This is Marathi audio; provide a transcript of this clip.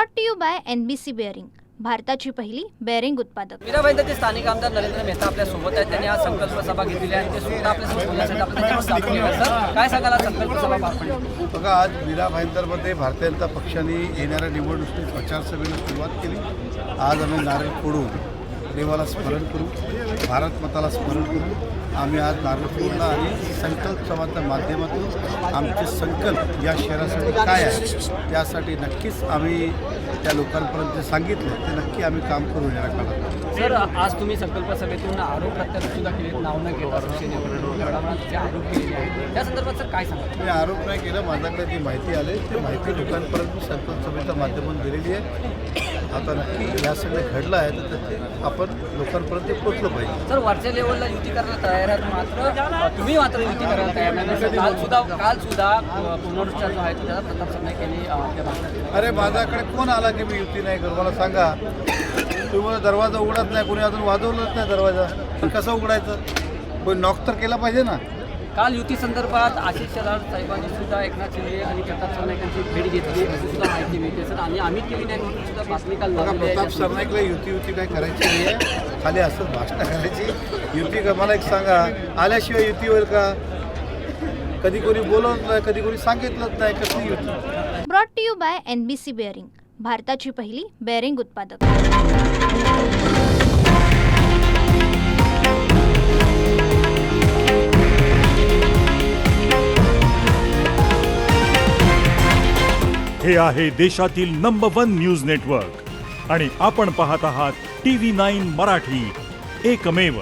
Brought to you by NBC bearing, भारताची पहिली बेअरिंग उत्पादक। मीराबाईंचे स्थानिक आमदार नरेंद्र मेहता आपल्या सोबत आहेत। त्यांनी आज संकल्प सभा घेतलेली आहे आणि ते सुद्धा आपल्या सोबत बोलण्यासाठी आपण त्याच्यावर जाणून घेऊया। सर, काय सांगाल आज संकल्प सभा पार पडली? बघा, आज मीरा भाईंदरमध्ये भारतीय जनता पक्षाने येणाऱ्या निवडणुकीत प्रचारसभेला सुरुवात केली। आज आम्ही नारळ फोडून देवाला स्मरण करू, भारत माताला स्मरण करू। आम्ही आज नारळ फोडला आणि संकल्प सभाच्या माध्यमातून आमचे संकल्प या शहरासाठी काय आहे त्यासाठी नक्कीच आम्ही त्या लोकांपर्यंत जे सांगितलं ते नक्की आम्ही काम करू येणार काळात। सर, आज तुम्ही संकल्प सभेतून आरोप प्रत्यारोप सुद्धा केले, नाव न घेता शिवसेनेवर जे आरोप केलेले आहेत त्या संदर्भात सर काय सांगा? मी आरोप नाही केला, माझ्याकडे जी माहिती आली ती माहिती लोकांपर्यंत संकल्प सभेच्या माध्यमातून दिलेली आहे। आता नक्की या सगळं घडलं आहे तर ते आपण लोकांपर्यंत पोहोचलं पाहिजे। सर, वरच्या लेवलला युती करायला तयार आहेत, मात्र तुम्ही मात्र युती करायला तयार नाही। काल सुद्धा पुनरुच्चार जो आहे तो त्याचा प्रताप सरनाईक केली आपल्या भाषणात। अरे, माझ्याकडे कोण आला की मी युती नाही करू? मला सांगा, तुम्ही मला दरवाजा उघडत नाही, कोणी अजून वाजवलंच नाही दरवाजा, पण कसं उघडायचं? कोणी नॉक तर केला पाहिजे ना। काल युती संदर्भात आशिष शेलार साहेबांनी सुद्धा एकनाथ शिंदे आणि प्रताप सरनाईकांची भेट घेतली अशी सुद्धा माहिती मिळते। सर, आणि आम्ही केली नाही म्हणून सुद्धा बातमी काल बघा, झालेली आहे। प्रताप सरनाईकला युती काय करायची नाही आहे, खाली असं भाषणं करायची। युती का मला एक सांगा, आल्याशिवाय युती होईल का? कधी कोणी बोलवत नाही, कधी कोणी सांगितलंच नाही, कसली युती? Brought to you by NBC bearing, भारताची पहिली बेअरिंग उत्पादक। हे आहे देशातील नंबर 1 न्यूज नेटवर्क आणि आपण पाहत आहात TV9 मराठी, एकमेव।